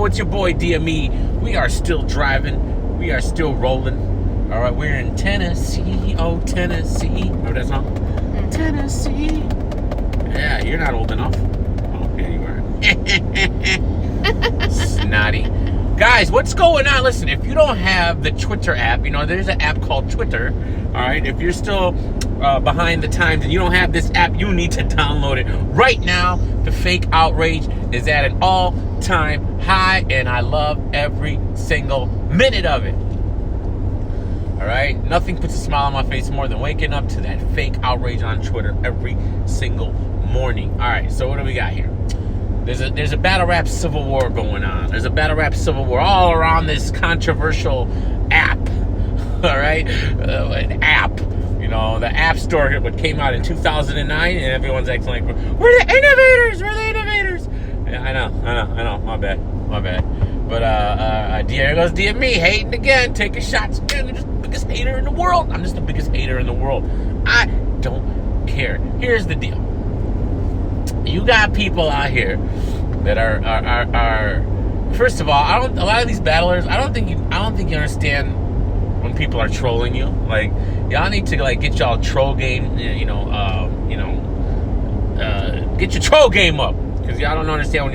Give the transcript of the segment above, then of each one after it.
it's your boy DME. We are still driving. We are still rolling. All right, we're in Tennessee. Oh, Tennessee. Remember that song? Tennessee. Yeah, you're not old enough. Oh, yeah, you are. Snotty. Guys, what's going on? Listen, if you don't have the Twitter app, there's an app called Twitter. All right, if you're still behind the times and you don't have this app, you need to download it right now. The fake outrage is at an all-time high, and I love every single minute of it. All right, nothing puts a smile on my face more than waking up to that fake outrage on Twitter every single morning. All right, so what do we got here? There's a battle rap civil war going on. There's a battle rap civil war all around this controversial app. All right, an app. The App Store came out in 2009, and everyone's acting like we're the innovators. We're the innovators. Yeah, I know. My bad. But there goes DME hating again, taking shots again. They're just the biggest hater in the world. I'm just the biggest hater in the world. I don't care. Here's the deal. You got people out here that are first of all, a lot of these battlers, I don't think you understand when people are trolling you. Like, y'all need to get y'all troll game, get your troll game up, because y'all don't understand when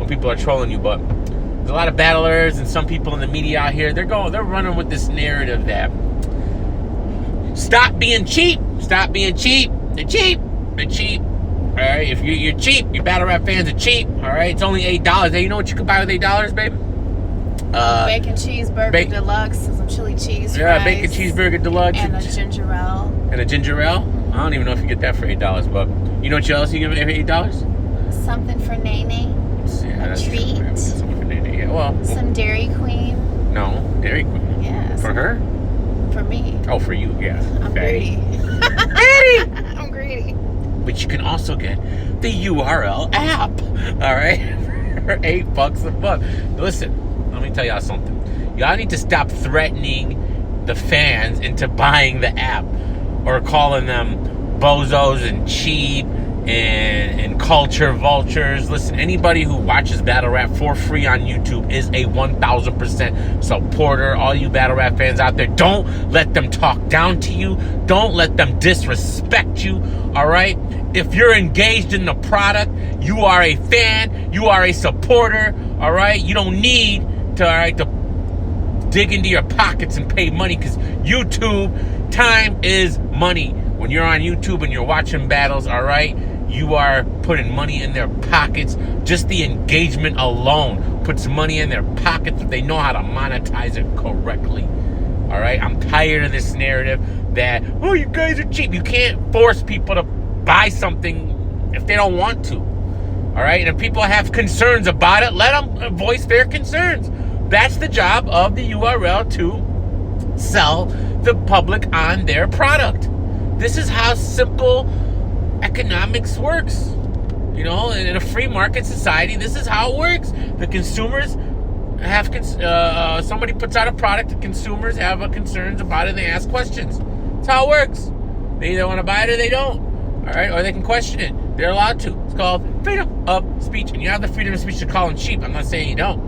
people are trolling you. But there's a lot of battlers and some people in the media out here, they're running with this narrative that stop being cheap. They're cheap. All right, if you're cheap, your battle rap fans are cheap. All right, it's only $8. Hey, you know what you can buy with $8, baby? Bacon cheeseburger deluxe, some chili cheese fries. Bacon cheeseburger deluxe. And a ginger ale. And a ginger ale? I don't even know if you get that for $8, but you know what else you get for $8? Something for Nene. Yeah, a treat. Something for Nene, yeah. Well, some Dairy Queen. No, Dairy Queen. Yeah. For her? For me. Oh, for you, yeah. I'm greedy. I'm greedy. But you can also get the URL app, all right, for $8 a month. Listen, let me tell y'all something. Y'all need to stop threatening the fans into buying the app or calling them bozos and cheap and culture vultures. Listen, anybody who watches battle rap for free on YouTube is a 1,000% supporter. All you battle rap fans out there, don't let them talk down to you. Don't let them disrespect you, all right? If you're engaged in the product, you are a fan, you are a supporter, all right? You don't need to dig into your pockets and pay money, because YouTube, time is money. When you're on YouTube and you're watching battles, all right, you are putting money in their pockets. Just the engagement alone puts money in their pockets if they know how to monetize it correctly. All right, I'm tired of this narrative that, oh, you guys are cheap. You can't force people to buy something if they don't want to. All right, and if people have concerns about it, let them voice their concerns. That's the job of the URL, to sell the public on their product. This is how simple economics works. In a free market society, this is how it works. The consumers have somebody puts out a product, the consumers have concerns about it, they ask questions. That's how it works. They either want to buy it or they don't. All right, or they can question it. They're allowed to. It's called freedom of speech, and you have the freedom of speech to call them cheap. I'm not saying you don't.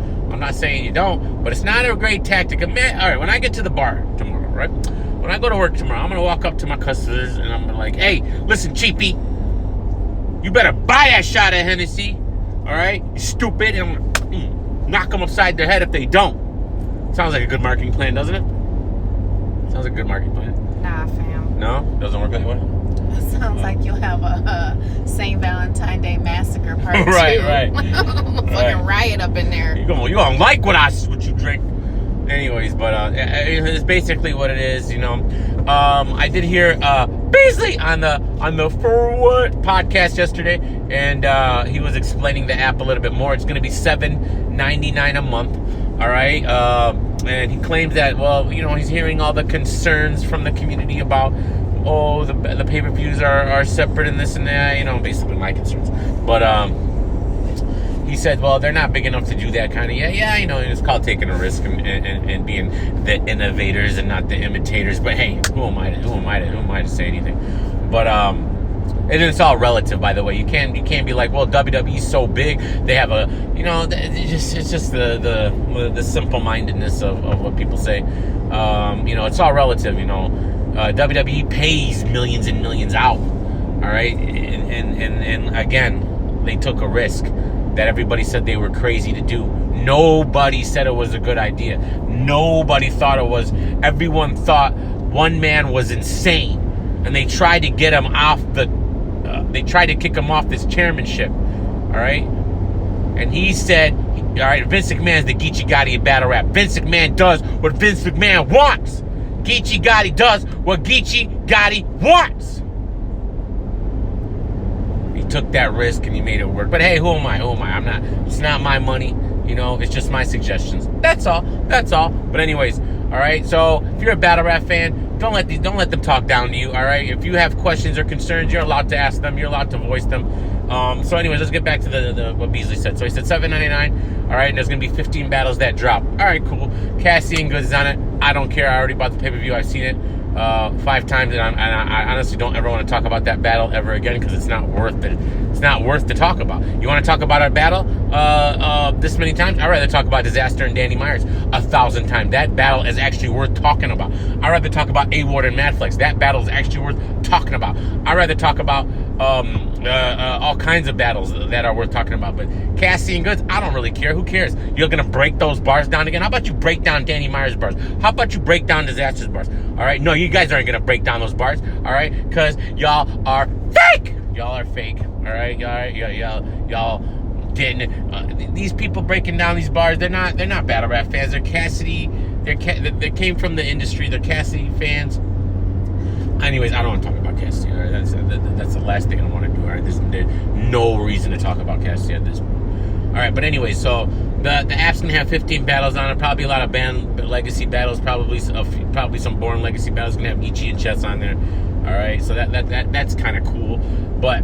But it's not a great tactic. All right, when I get to the bar tomorrow, right? When I go to work tomorrow, I'm going to walk up to my customers and I'm going to like, hey, listen, cheapie, you better buy that shot of Hennessy, all right? You stupid. And I'm going to knock them upside their head if they don't. Sounds like a good marketing plan, doesn't it? Sounds like a good marketing plan. Nah, fam. No? Doesn't work that way? It sounds like you'll have a St. Valentine's Day massacre part two. Right. Fucking riot up in there. You gonna like what you drink. Anyways, but it's basically what it is. I did hear Beasley on the For What podcast yesterday, and he was explaining the app a little bit more. It's going to be $7.99 a month. All right, and he claims that he's hearing all the concerns from the community about the pay-per-views are separate and this and that. Basically my concerns, but he said, well, they're not big enough to do that kind of. Yeah, it's called taking a risk and being the innovators and not the imitators. But hey, who am I to say anything? But And it's all relative, by the way. You can't be like, well, WWE's so big, they have a, it's just the simple mindedness of what people say. It's all relative. WWE pays millions and millions out. All right, and again, they took a risk that everybody said they were crazy to do. Nobody said it was a good idea. Nobody thought it was. Everyone thought one man was insane, and they tried to get him off they tried to kick him off this chairmanship. All right, and he said, all right, Vince McMahon's the Geechee Gotti of battle rap. Vince McMahon does what Vince McMahon wants. Geechee Gotti does what Geechee Gotti wants. He took that risk and he made it work. But hey, who am I? It's not my money. It's just my suggestions. That's all. But anyways, all right. So if you're a battle rap fan, don't let them talk down to you. All right. If you have questions or concerns, you're allowed to ask them. You're allowed to voice them. So anyways, let's get back to the what Beasley said. So he said $7.99. All right, and there's gonna be 15 battles that drop. All right, cool. Cassie and Goods on it. I don't care. I already bought the pay-per-view. I've seen it 5 times, and I honestly don't ever want to talk about that battle ever again because it's not worth it. It's not worth to talk about. You want to talk about our battle this many times? I'd rather talk about Disaster and Danny Myers 1,000 times. That battle is actually worth talking about. I'd rather talk about A-Ward and Madflex. That battle is actually worth talking about. I'd rather talk about all kinds of battles that are worth talking about. But Cassie and Goods, I don't really care. Who cares? You're going to break those bars down again? How about you break down Danny Myers' bars? How about you break down Disaster's bars? All right? No, you guys aren't going to break down those bars. All right? Because y'all are fake. Y'all are fake. All right? Y'all getting these people breaking down these bars. They're not battle rap fans. They're Cassidy. They came from the industry. They're Cassidy fans. Anyways, I don't want to talk about Cassidy. All right? That's the last thing I want to do. All right? There's no reason to talk about Cassidy at this point. All right, but anyway, so the app's gonna have 15 battles on it. Probably a lot of band legacy battles. Probably some Born legacy battles. Gonna have Ichi and Chess on there. All right, so that's kind of cool. But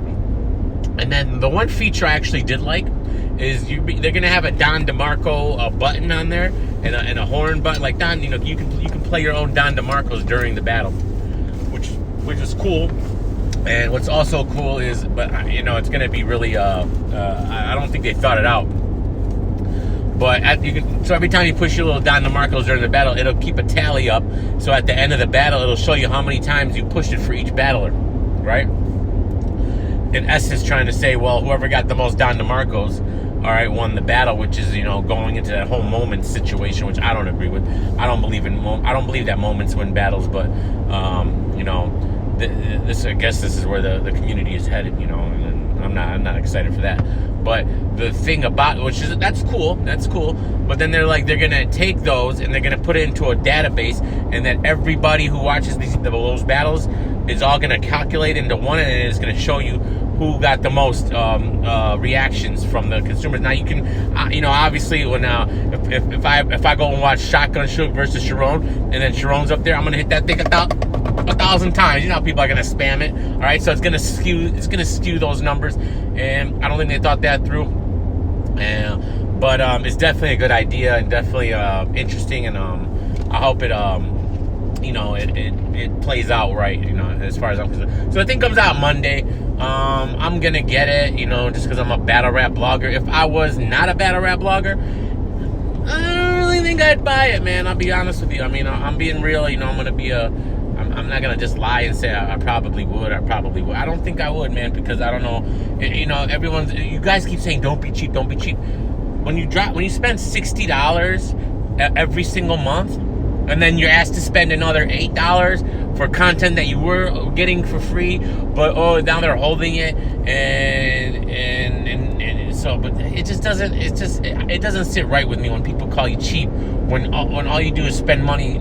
and then the one feature I actually did like is they're gonna have a Don DeMarco button on there and a horn button. Like Don, you can play your own Don DeMarcos during the battle, which is cool. And what's also cool is, it's going to be really, I don't think they thought it out. But so every time you push your little Don DeMarcos during the battle, it'll keep a tally up. So at the end of the battle, it'll show you how many times you pushed it for each battler, right? In essence, trying to say, well, whoever got the most Don DeMarcos, all right, won the battle, which is, going into that whole moment situation, which I don't agree with. I don't believe that moments win battles, but, I guess this is where the community is headed, and I'm not excited for that. But the thing about that's cool, but then they're gonna take those and they're gonna put it into a database, and that everybody who watches those battles is all gonna calculate into one, and it's gonna show you who got the most reactions from the consumers. Now you can, obviously when if I go and watch Shotgun Suge versus Sharon, and then Sharon's up there, I'm gonna hit that thing 1,000 times. You know how people are gonna spam it. All right, so it's gonna skew those numbers, and I don't think they thought that through. But it's definitely a good idea and definitely interesting, and I hope it it plays out right, as far as I'm concerned. So the thing comes out Monday. I'm gonna get it, just because I'm a battle rap blogger. If I was not a battle rap blogger, I don't really think I'd buy it, man. I'll be honest with you. I mean, I'm being real. I'm gonna be I'm not gonna just lie and say I probably would. I don't think I would, man, because I don't know. You guys keep saying don't be cheap. When you spend $60 every single month, and then you're asked to spend another $8 for content that you were getting for free, but now they're holding it, and so, but it just doesn't. It doesn't sit right with me when people call you cheap when all you do is spend money.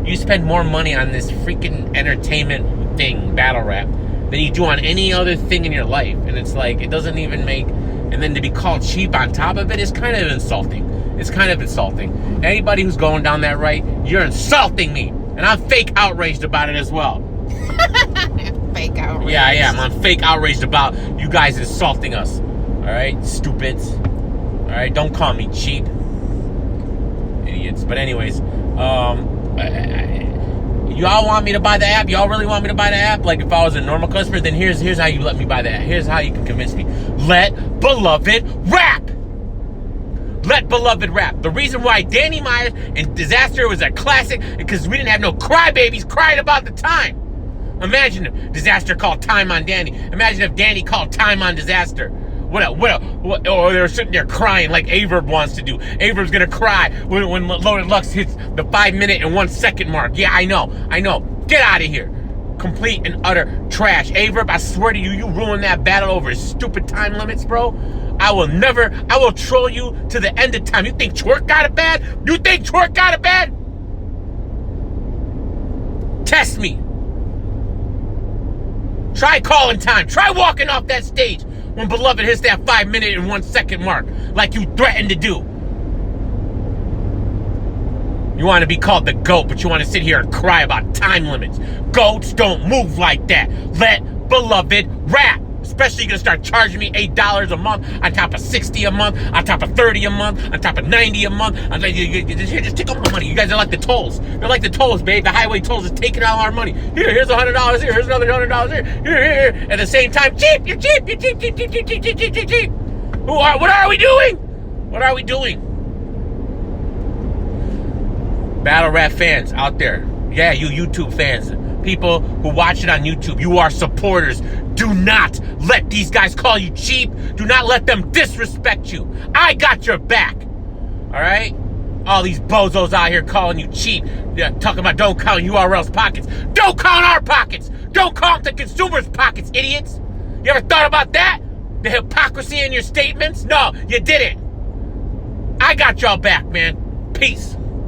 You spend more money on this freaking entertainment thing, battle rap, than you do on any other thing in your life, and it's like it doesn't even make. And then to be called cheap on top of it is kind of insulting. It's kind of insulting. Anybody who's going down that right, you're insulting me. And I'm fake outraged about it as well. Fake outraged. Yeah, I am. I'm fake outraged about you guys insulting us. All right, stupids. All right, don't call me cheap. Idiots. But anyways, Y'all want me to buy the app? Y'all really want me to buy the app? Like, if I was a normal customer, then here's how you let me buy the app. Here's how you can convince me. Let Beloved rap. Let Beloved rap. The reason why Danny Myers and Disaster was a classic is because we didn't have no crybabies crying about the time. Imagine if Disaster called time on Danny. Imagine if Danny called time on Disaster. What? Or they're sitting there crying like Averb wants to do. Averb's gonna cry when Loaded Lux hits the 5 minute and 1 second mark. Yeah, I know. Get out of here. Complete and utter trash. Averb, I swear to you, you ruined that battle over stupid time limits, bro. I will troll you to the end of time. You think Twerk got it bad? Test me. Try calling time. Try walking off that stage when Beloved hits that 5 minute and 1 second mark, like you threatened to do. You want to be called the GOAT, but you want to sit here and cry about time limits. GOATs don't move like that. Let Beloved rap. Especially, you're going to start charging me $8 a month on top of $60 a month, on top of $30 a month, on top of $90 a month. Just take all my money. You guys are like the tolls. They're like the tolls, babe. The highway tolls is taking all our money. Here's $100 here. Here's another $100 here. At the same time, cheap. You're cheap. You're cheap. What are we doing? Battle rap fans out there. Yeah, you YouTube fans. People who watch it on YouTube. You are supporters. Do not let these guys call you cheap. Do not let them disrespect you. I got your back. All right? All these bozos out here calling you cheap. Talking about don't count URL's pockets. Don't count our pockets. Don't count the consumer's pockets, idiots. You ever thought about that? The hypocrisy in your statements? No, you didn't. I got y'all back, man. Peace.